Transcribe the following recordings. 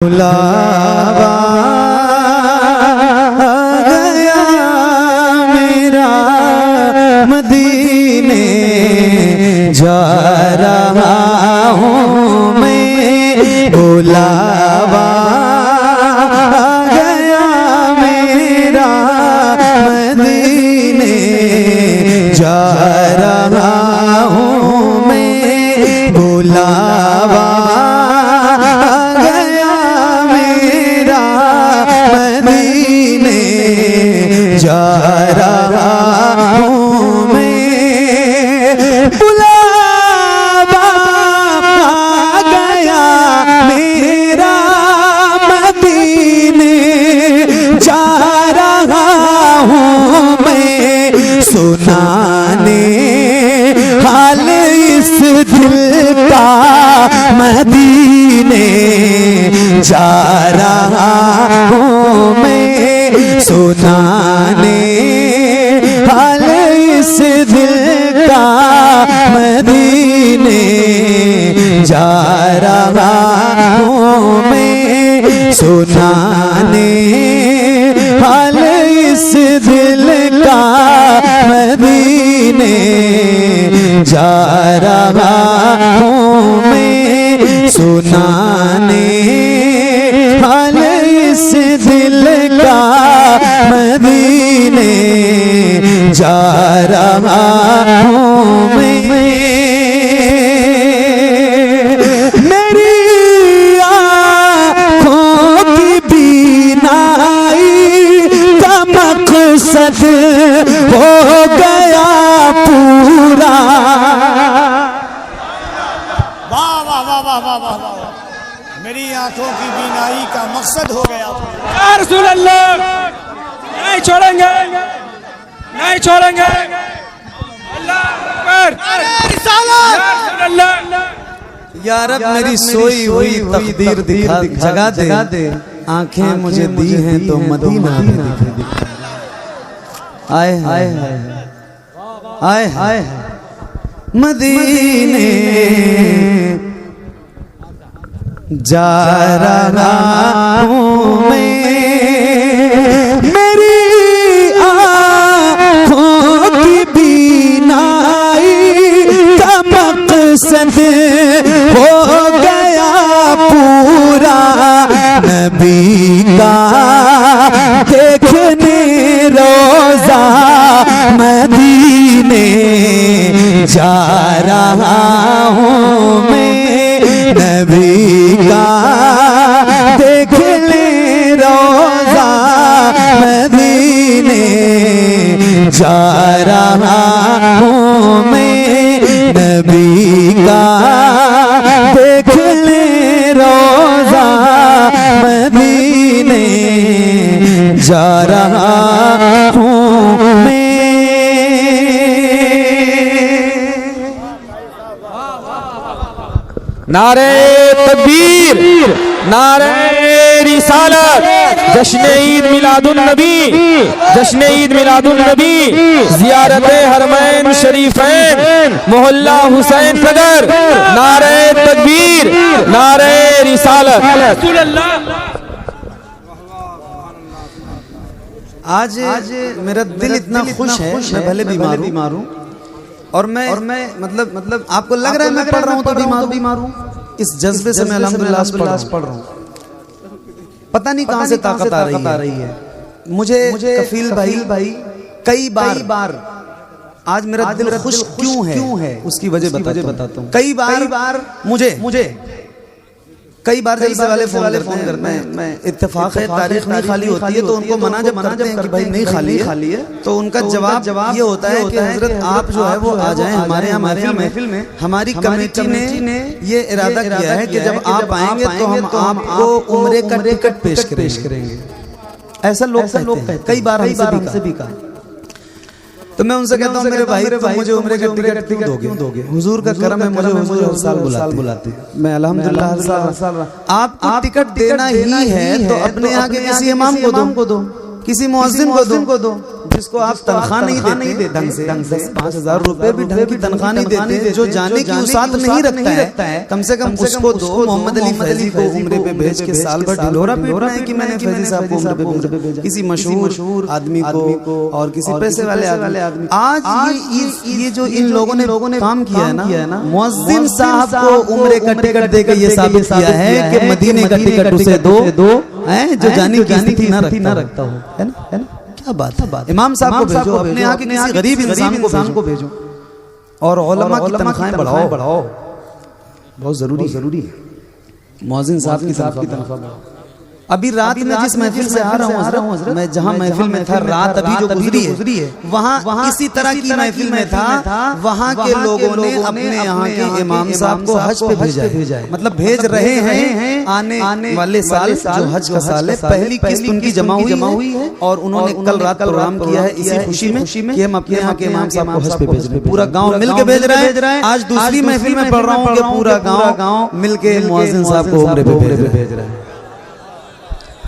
बुलावा गया मेरा मदीने जा रहा हूँ मैं। बुलावा गया मेरा मदीने जा रहा हूँ मैं। बुलावा जा रहा हूँ मैं। बुलावा आ गया मेरा मदीने जा रहा हूँ मैं। सुनाने हाल इस दिल का मदीने जा रहा हूँ मैं। सुनाने हाल इस दिल का मदीने जा रहा हूँ मैं। सुनाने हाल इस दिल का मदीने जा रहा हूँ मैं। सुनाने हाल इस दिल का मदीने जा रहा हूँ मैं। मेरी आँखों की बीनाई का मकसद हो गया पूरा। वाह वाह वाह वाह वाह वाह वाह। मेरी आंखों की बीनाई का मकसद हो गया। या रसूल अल्लाह, नहीं छोड़ेंगे, नहीं छोड़ेंगे। अल्लाह अकबर। या रब मेरी सोई हुई तकदीर दिखा जगा दे। आंखें मुझे दी हैं तो मदीना आए हाय आए हाय मदीने जा रहा हूँ मैं। मेरी आँखों की बीनाई का मकसद हो गया पूरा। नबी का देखने रोजा मदीने जा रहा हूँ मैं। नबी का देखने रोजा मदीने जा रहा हूँ मैं। नबी का देखने रोजा मदीने जा रहा हूँ मैं। नारे तकबीर, नारे रिसालत, जश्न ईद मिलादुन नबी, जश्न ईद मिलादुन नबी, ज़ियारत हरमैन शरीफैन, मोहल्ला हुसैन नगर। नारे तकबीर, नारे रिसालत। आज मेरा दिल इतना खुश है, मैं भले बीमार हूँ और मैं मतलब आपको लग रहा है मैं पढ़ रहा हूँ तो बीमार हूँ। इस जज्बे से मैं अल्हम्दुलिल्लाह पढ़ रहा हूँ। पता नहीं कहाँ से ताकत आ रही है मुझे। कफील भाई कई बार आज मेरा दिल खुश क्यों है उसकी वजह बताता हूँ। कई बार मुझे कई बार जलसे वाले फोन करते हैं। मैं इत्तेफाक है तारीख नहीं खाली होती है तो उनको मना जब करते हैं कि भाई नहीं खाली है तो उनका जवाब ये होता है कि हजरत आप जो है वो आ जाएं हमारे यहाँ महफिल में। हमारी कमेटी ने ये इरादा किया है कि जब आप आएंगे तो हम आपको उम्रे का टिकट पेश करेंगे। ऐसा लोग कहते हैं कई बार हमसे भी कहा। तो मैं उनसे कहता हूँ मेरे भाई मुझे उम्रे का टिकट क्यों दोगे? हुजूर का करम है मुझे हर साल बुलाते। मैं अल्हम्दुलिल्लाह हर साल आपको टिकट देना ही है तो अपने यहाँ के किसी इमाम को दो, किसी मुअज्जिन को दो, जिसको आप तनख्वाह नहीं देते ढंग से 10-5,000 रुपए भी ढंग की तनख्वाह नहीं देते, जो जाने की उसात नहीं रखता है, कम से कम उसको दो। मोहम्मद अली फैजी को उम्रे पे भेज के साल भर ढिढोरा पीटना है कि मैंने फैजी साहब को उम्रे पे भेजा, किसी मशहूर आदमी को और किसी पैसे वाले आदमी। आज ये जो इन लोगों ने काम किया है ना, मुअज्जिन साहब को उम्रे का टिकट देकर ये साबित किया है कि मदीने का टिकट उसे दो जो जाने की स्थिति न रखता हो, है ना? क्या बात है। इमाम साहब को भेजो, अपने यहाँ के किसी गरीब इंसान को भेजो, और उलमा की तनख्वाहें बढ़ाओ, बहुत जरूरी है। मुअज्जिन साहब की तनख्वाह बढ़ाओ। अभी रात में जिस महफिल से आ रहा हूँ हज़रत, मैं जहाँ महफिल में था, रात अभी जो गुजरी है वहाँ इसी तरह की महफिल में था। वहाँ के लोगों ने अपने यहाँ के इमाम साहब को हज पे भेजा है, मतलब भेज रहे हैं आने वाले साल जो हज का साल है, पहली किस्त उनकी जमा हुई है, और उन्होंने कल रात प्रोग्राम किया है इसी खुशी में कि हम अपने यहाँ के इमाम साहब को हज पे भेज रहे हैं। पूरा गाँव मिल के भेज रहा है। आज दूसरी महफिल में पढ़ रहा हूँ कि पूरा गाँव मिल के मुअज्जिन साहब को उम्रे पे भेज रहा है।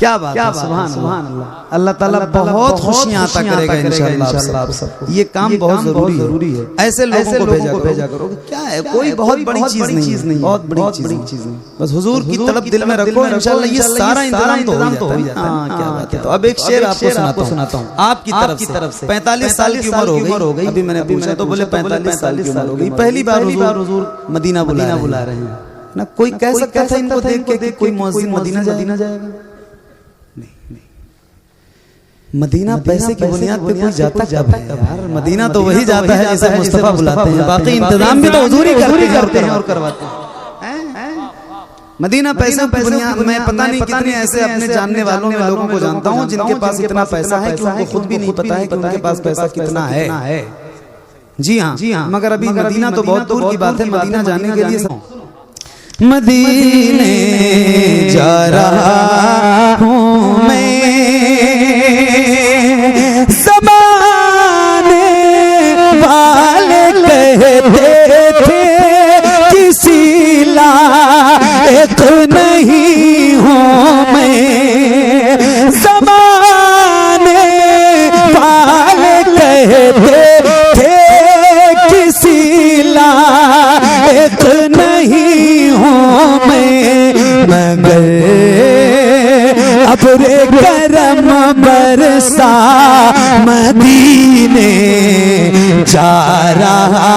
क्या बात है, सुभान अल्लाह। अल्लाह ताला बहुत खुशियां अता करेगा इंशाअल्लाह आप सबको। ये काम बहुत जरूरी है। ऐसे लोगों को भेजा करो। क्या है, कोई बहुत बड़ी चीज नहीं, बहुत बड़ी चीज नहीं, बस हुजूर की तलब दिल में रखो, इंशाअल्लाह ये सारा इंतजाम तो हो जाता है। क्या बात है। तो अब एक शेर आपको सुनाता हूँ आपकी तरफ से। 45 साल की उम्र हो गई। अभी मैंने पूछा तो बोले 45 साल की उम्र हो गई। पहली बार हुजूर मदीना बुला रहे हैं ना। कोई कह सकता था इनको देख के कोई मुअज्जिन मदीना जाएगा? मदीना पैसे की बुनियाद पे कोई जाता कब है यार? मदीना तो वही जाता है जिसे मुस्तफा बुलाते हैं। बाकी इंतजाम भी तो हुजूर ही करते हैं और करवाते हैं। मदीना पैसे पे बुनियाद, मैं पता नहीं कितने ऐसे अपने जानने वालों में लोगों को जानता हूँ जिनके पास इतना पैसा है कि उनको खुद भी नहीं पता है कि उनके पास पैसा कितना है। जी हाँ, मगर अभी मदीना तो बहुत दूर की बात है। मदीना जाने के लिए मदीने जा रहा हूँ मैं, ज़माने वाले कहते थे किसी लायक नहीं हूँ मैं। ज़माने वाले कहते थे किसी लायक नहीं हूँ मैं, मगर अब्रे करम बरसा मदीने जा रहा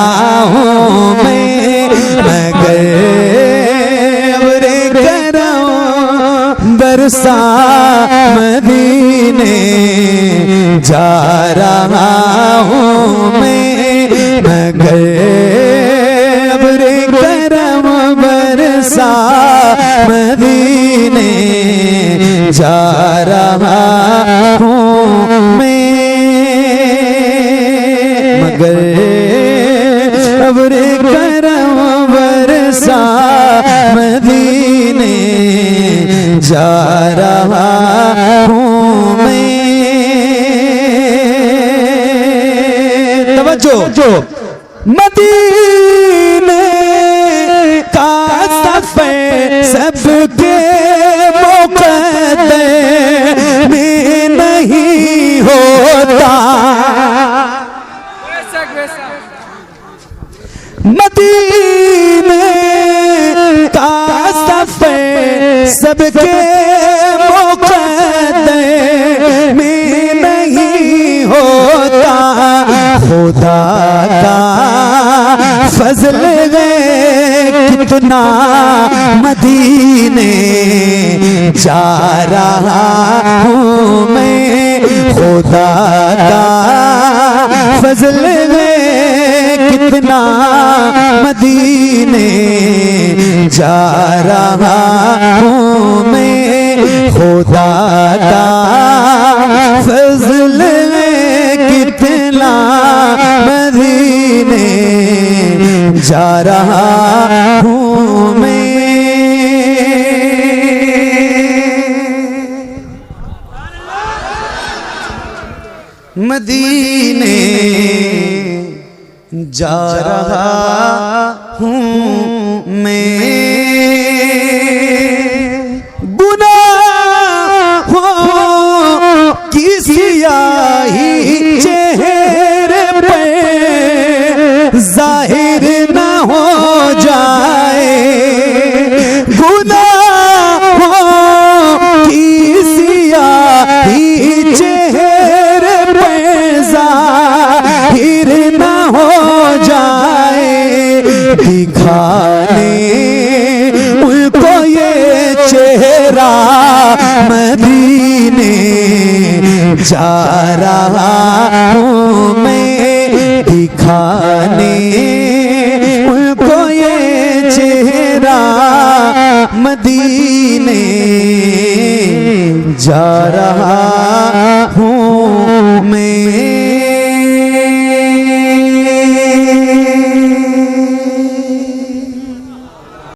हूँ मैं, मगर अब्रे करम बरसा मदीने जा रहा हूँ मैं, मगर अब्रे करम बरसा मदीने जा रहा हूँ मैं, मगर अब्रे करम बरसा मदीने जा रहा हूँ मैं। तवज्जो, मदीने का सफर सबके मुक़द्दर में नहीं होता। मदीने का सफर सबके मुक़द्दर में नहीं होता। खुदा का फजल है कितना मदीने जा रहा हूँ मैं। खुदा का फजल है कितना मदीने जा रहा हूँ मैं। खुदा का फजल है कितना मदीने जा रहा हूँ मैं। मदीने जा रहा हूँ मैं। गुनाहों की स्याही दिखाने उनको ये चेहरा मदीने जा रहा हूँ मैं दिखाने उनको ये चेहरा मदीने जा रहा हूँ मैं।